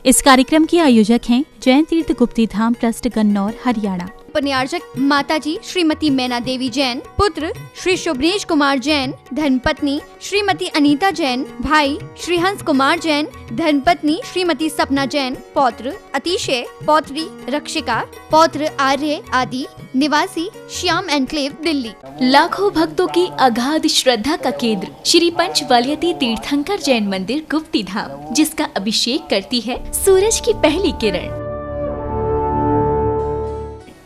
इस कार्यक्रम के आयोजक हैं जैन तीर्थ गुप्ती धाम ट्रस्ट गन्नौर हरियाणा। उपन्यासक माताजी श्रीमती मैना देवी जैन, पुत्र श्री शुभ्रेश कुमार जैन, धर्मपत्नी श्रीमती अनीता जैन, भाई श्री हंस कुमार जैन, धर्मपत्नी श्रीमती सपना जैन, पौत्र अतिशय, पौत्री रक्षिका, पौत्र आर्य आदि, निवासी श्याम एनक्लेव दिल्ली। लाखों भक्तों की अगाध श्रद्धा का केंद्र श्री पंचवालियती तीर्थंकर जैन मंदिर गुप्ती धाम, जिसका अभिषेक करती है सूरज की पहली किरण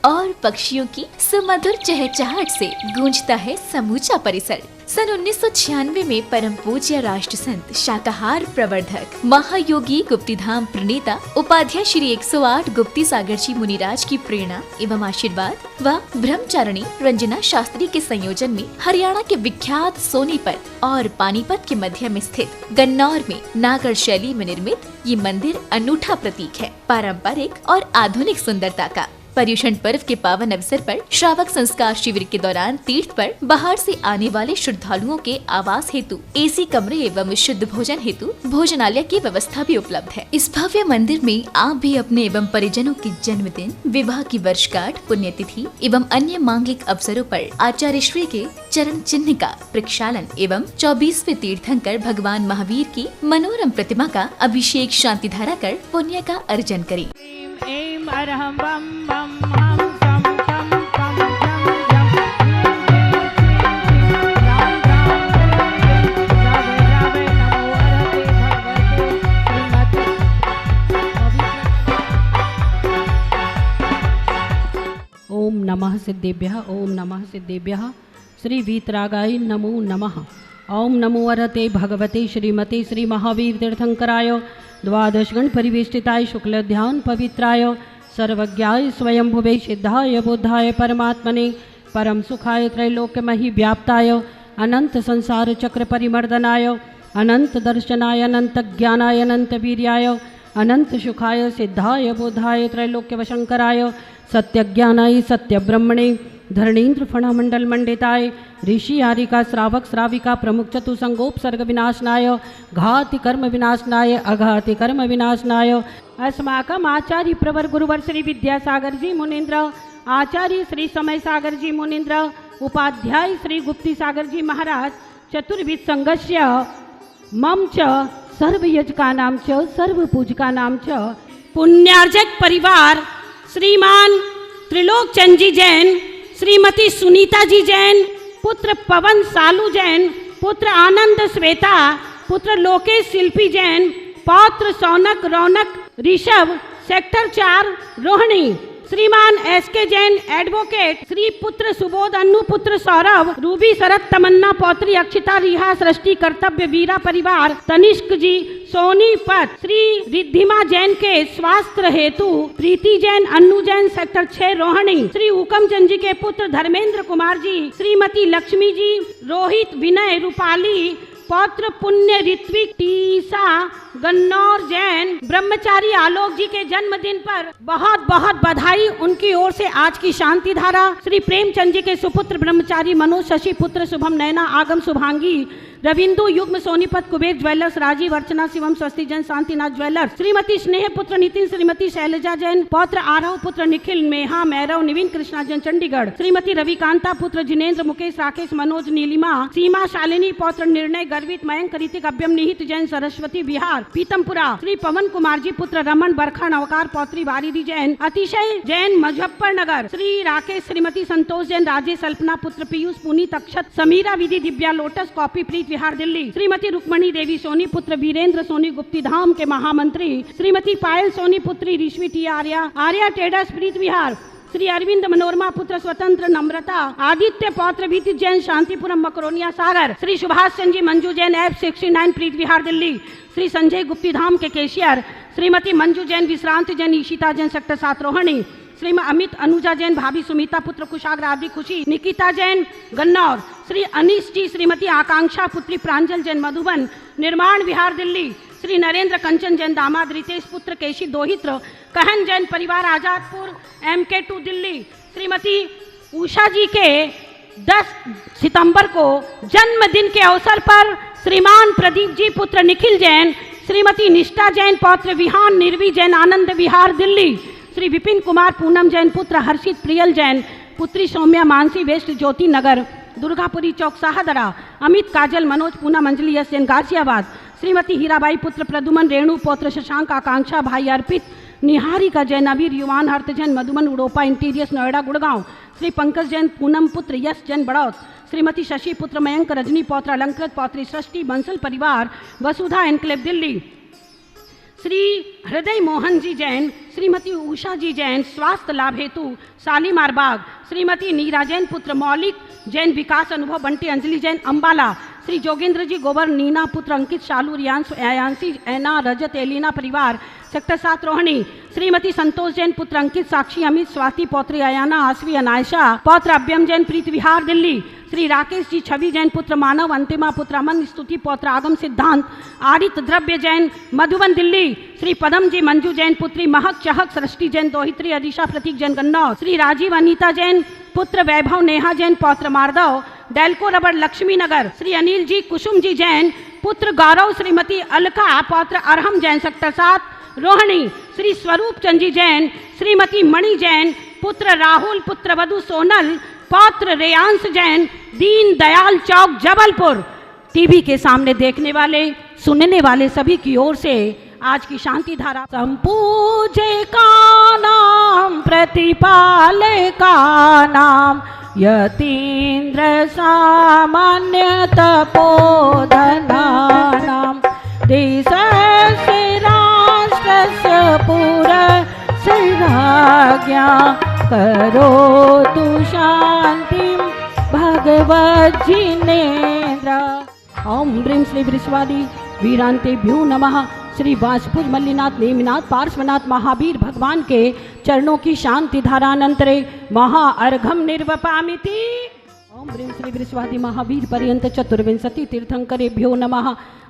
और पक्षियों की सुमधुर चहचहाहट से गूंजता है समूचा परिसर। सन 1996 में परम पूज्य राष्ट्र संत शाकाहार प्रवर्धक महायोगी गुप्तीधाम प्रणेता उपाध्याय श्री 108 गुप्ती सागर जी मुनिराज की प्रेरणा एवं आशीर्वाद व ब्रह्मचारिणी रंजना शास्त्री के संयोजन में हरियाणा के विख्यात सोनीपत और पानीपत के मध्य में स्थित गन्नौर में नागर शैली में निर्मित ये मंदिर अनूठा प्रतीक है पारंपरिक और आधुनिक सुंदरता का। पर्युषण पर्व के पावन अवसर पर श्रावक संस्कार शिविर के दौरान तीर्थ पर बाहर से आने वाले श्रद्धालुओं के आवास हेतु एसी कमरे एवं शुद्ध भोजन हेतु भोजनालय की व्यवस्था भी उपलब्ध है। इस भव्य मंदिर में आप भी अपने एवं परिजनों के जन्मदिन, विवाह की वर्षगांठ, पुण्यतिथि एवं अन्य मांगलिक अवसरों पर आचार्य श्री के चरण चिन्ह का प्रक्षालन एवं 24वें तीर्थंकर भगवान महावीर की मनोरम प्रतिमा का अभिषेक शांति धारा कर पुण्य का अर्जन करें। अरहम बम बम हम सम पम पम जम जम राम राम ओम नमः सिद्धेभ्यः ओम नमः सिद्धेभ्यः श्री वीतरागाय नमो नमः। ओम नमो अर्हते भगवते श्रीमते श्री महावीर तीर्थंकराय द्वादश गण परिवेष्टिताय शुक्ल ध्यान पवित्राय सर्वज्ञाय स्वयंभुवे सिद्धाय बुद्धाय परमात्मने परम सुखाय त्रैलोक्यमहि व्याप्ताय अनंत संसार चक्र परिमर्दनाय अनंत दर्शनाय अनंत ज्ञानाय अनंत वीर्याय अनंत सुखाय सिद्धाय बुद्धाय त्रैलोक्यवशंकराय सत्यज्ञानाय सत्य ब्रह्मणे धरणीन्द्र फणमंडल मंडिताय ऋषि आरिका श्रावक श्राविका प्रमुख चतुसंगोपसर्ग विनाशनाय घाति कर्म विनाशनाय अघाति कर्म विनाशनाय अस्माकम आचार्य प्रवर गुरुवर श्री विद्यासागर जी मुनीन्द्र, आचार्य श्री समय सागर जी मुनीन्द्र, उपाध्याय श्री गुप्ती सागर जी महाराज चतुर्विध संघस्य मम च सर्वयजकानां च सर्वपूजकानां च पुण्यार्जक परिवार श्रीमान त्रिलोक चंद जी जैन, श्रीमती सुनीता जी जैन, पुत्र पवन सालू जैन, पुत्र आनंद श्वेता, पुत्र लोकेश शिल्पी जैन, पौत्र सौनक रौनक ऋषभ, सेक्टर 4 रोहिणी, श्रीमान एसके जैन एडवोकेट, श्री पुत्र सुबोध अन्नू पुत्र सौरभ, रूबी शरद तमन्ना पौत्री अक्षिता रिहा सृष्टि कर्तव्य वीरा परिवार तनिष्क जी सोनीपत, श्री रिद्धिमा जैन के स्वास्थ्य हेतु प्रीति जैन अन्नू जैन सेक्टर 6 रोहिणी, श्री हुकम चंद जी के पुत्र धर्मेंद्र कुमार जी, श्रीमती लक्ष्मी जी, रोहित विनय रूपाली, पौत्र पुण्य ऋत्विक टीसा गन्नौर जैन, ब्रह्मचारी आलोक जी के जन्मदिन पर बहुत बहुत बधाई। उनकी ओर से आज की शांति धारा श्री प्रेमचंद जी के सुपुत्र ब्रह्मचारी मनोज शशि पुत्र शुभम नैना आगम शुभांगी रविंदु युग्म सोनीपत कुबेर ज्वेलर्स राजीव अर्चना शिवम स्वस्ति जैन शांतिनाथ ज्वेलर्स, श्रीमती स्नेह पुत्र नितिन, श्रीमती शैलजा जैन, पौत्र आरव पुत्र निखिल मेहा मैरव निविन कृष्णा जैन चंडीगढ़, श्रीमती रविकांता पुत्र जिनेन्द्र मुकेश राकेश मनोज नीलिमा सीमा शालिनी पौत्र निर्णय गर्वित मयंक ऋतिक अभ्यम निहित जैन सरस्वती बिहार पीतमपुरा, श्री पवन कुमार जी पुत्र रमन बरखा नवकार पौत्री वारिदी जैन अतिशय जैन मुजफ्फरनगर, श्री राकेश श्रीमती संतोष जैन राजेश अल्पना पुत्र पीयूष पुनीत अक्षत समीरा विधि दिव्या लोटस कॉपी प्रीत बिहार दिल्ली, श्रीमती रुक्मणी देवी सोनी पुत्र वीरेंद्र सोनी गुप्ती धाम के महामंत्री, श्रीमती पायल सोनी पुत्री ऋषि टी आर्या ट्रेडर्स प्रीत बिहार, श्री अरविंद मनोरमा पुत्र स्वतंत्र नम्रता आदित्य पौत्र भीति जैन शांतिपुरम मकरोनिया सागर, श्री सुभाष चंद जी मंजू जैन F69 प्रीत विहार दिल्ली, श्री संजय गुप्ती धाम के केशियर, श्रीमती मंजू जैन विश्रांत जैन ईशिता जैन सेक्टर 7 रोहिणी, श्रीमती अमित अनुजा जैन भाभी सुमिता पुत्र कुशाग्र आदि खुशी निकिता जैन गन्नौर, श्री अनीश जी श्रीमती आकांक्षा पुत्री प्रांजल जैन मधुबन निर्माण विहार दिल्ली, श्री नरेंद्र कंचन जैन दामाद रितेश पुत्र केशी दोहित्र कहन जैन परिवार आजादपुर MK2 दिल्ली, श्रीमती उषा जी के 10 सितंबर को जन्मदिन के अवसर पर श्रीमान प्रदीप जी पुत्र निखिल जैन श्रीमती निष्ठा जैन पौत्र विहान निर्वी जैन आनंद विहार दिल्ली। श्री विपिन कुमार पूनम जैन पुत्र हर्षित प्रियल जैन पुत्री सौम्या मानसी वेस्ट ज्योति नगर दुर्गापुरी चौक साहदरा। अमित काजल मनोज पूनम अंजलि यश जैन गाजियाबाद। श्रीमती हीराबाई पुत्र प्रदुमन रेणु पौत्र शशांक आकांक्षा भाई अर्पित निहारिका जैन अबीर युवान हर्त जैन मधुमन उड़ोपा इंटीरियर्स नोएडा गुड़गांव। श्री पंकज जैन पूनम पुत्र यश जैन बड़ौत। श्रीमती शशि पुत्र मयंक रजनी पौत्र अलंकृत पौत्री सृष्टि बंसल परिवार वसुधा एनक्लेव दिल्ली। श्री हृदय मोहन जी जैन श्रीमती उषा जी जैन स्वास्थ्य लाभ हेतु शालीमार बाग। श्रीमती नीरा जैन पुत्र मौलिक जैन विकास अनुभव बंटी अंजलि जैन अंबाला। श्री जोगेंद्र जी गोबर नीना पुत्र अंकित शालू रियांश अयांशी ऐना रजत एलिना परिवार सेक्टर 7 रोहिणी। श्रीमती संतोष जैन पुत्र अंकित साक्षी अमित स्वाति पौत्री अयाना आसवी अनायशा पौत्र अभ्यम जैन प्रीत विहार दिल्ली। श्री राकेश जी छवि जैन पुत्र मानव अंतिमा पुत्र अमन स्तुति पौत्र आगम सिद्धांत आदित्य द्रव्य जैन मधुबन दिल्ली। श्री पदम जी मंजू जैन पुत्री महक चहक सृष्टि जैन दोहित्री अदिशा प्रतीक जैन गन्नौर। श्री राजीव अनीता जैन पुत्र वैभव नेहा जैन पौत्र मारदव डेल्को रबड़ लक्ष्मी नगर। श्री अनिल जी कुसुम जी जैन पुत्र गौरव श्रीमती अलका पौत्र अरहम जैन सेक्टर 7 रोहिणी। श्री स्वरूप चंद जी जैन श्रीमती मणि जैन पुत्र राहुल पुत्र वधु सोनल पौत्र रेयांश जैन दीन दयाल चौक जबलपुर। टीवी के सामने देखने वाले सुनने वाले सभी की ओर से आज की शांति धारा। संपूजे का नाम प्रतिपाले का नाम यतीन्द्र सामान्य तपोधना नाम देशस्य राष्ट्रस्य पुरस्य राज्ञा करोतु शान्तिं भगवज्जिनेन्द्र। ओम ह्रीं श्री वृषवादी वीरांतेभ्यो नमः। श्री वासपुज मल्लिनाथ नेमिनाथ पार्श्वनाथ महावीर भगवान के चरणों की शांति धारानंतरे महा अर्घम निर्वपामिति। ओम ह्रीं श्री वृषवादी महावीर पर्यंत चतुर्विंशति तीर्थंकरेभ्यो नमः।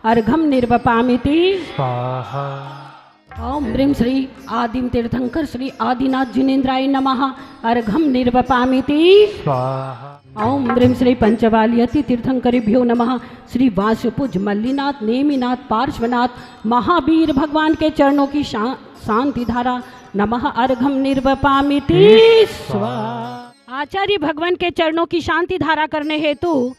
अर्घम निर्वपामिति स्वाहा। ओम ह्रीं श्री आदिम तीर्थंकर श्री आदिनाथ जिनेन्द्राय नमः। अर्घम निर्वपामिति स्वाहा। ओम ह्रीं श्री पंचवालियति तीर्थंकरेभ्यो नमः। श्री वासुपुज मल्लिनाथ नेमिनाथ पार्श्वनाथ महावीर भगवान के चरणों की शांति धारा नमः। अर्घम निर्वपामिति स्वाहा। आचार्य भगवान के चरणों की शांति धारा करने हेतु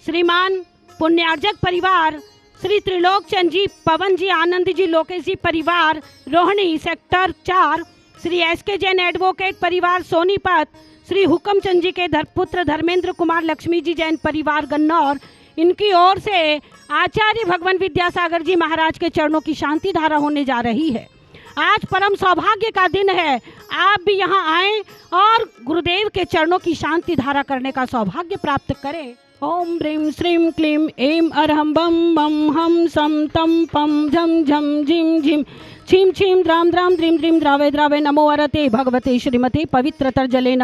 श्रीमान पुण्यार्जक परिवार श्री त्रिलोक चंद जी पवन जी आनंद जी लोकेश जी परिवार Rohini sector 4। Shri SK Jain advocate परिवार सोनीपत। श्री हुकम चंद जी के पुत्र धर्मेंद्र कुमार लक्ष्मी जी जैन परिवार गन्नौर। इनकी ओर से आचार्य भगवान विद्यासागर जी महाराज के चरणों की शांति धारा होने जा रही है। आज परम सौभाग्य का दिन है, आप भी यहाँ आएं और गुरुदेव के चरणों की शांति धारा करने का सौभाग्य प्राप्त करें। ओम ह्रीं श्रीं क्लीं ऐं अरहं बम बम हम सम तम पम झम झम झिम झिम छीम छीम द्राम द्राम द्रीम द्रीम द्रावे द्रावे नमो वरते भगवते श्रीमते पवित्रतर जलेन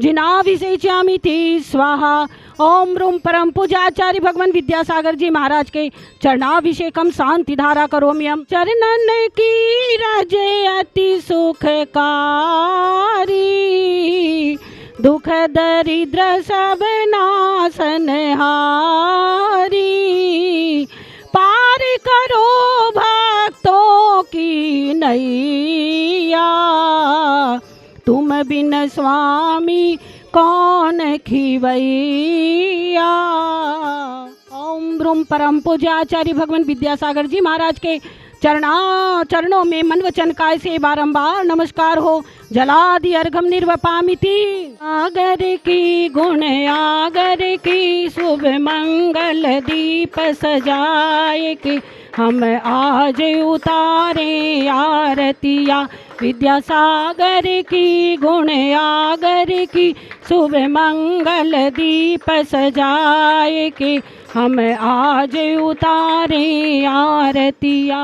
जिनाभिषेच्यामिति स्वाहा। ओम रूम परम पूजाचार्य भगवान विद्यासागर जी महाराज के चरणाभिषेकम शांति धारा करोम्यम। चरणन की रजे अति सुखकारी दुख दरिद्र सब नाशन हारी पार करो भक्तों की नैया तुम बिन स्वामी कौन खिवैया। ओम ब्रूम परम पूज्याचार्य भगवान विद्यासागर जी महाराज के चरणों में मन वचन काय से बारंबार नमस्कार हो। जलादि अर्घम निर्वपामिति। आगर की गुण आगर की शुभ मंगल दीप सजाए के हम आज उतारे आरतिया। विद्यासागर की गुण आगर की शुभ मंगल दीप सजाए के हम आज उतारे आरतिया।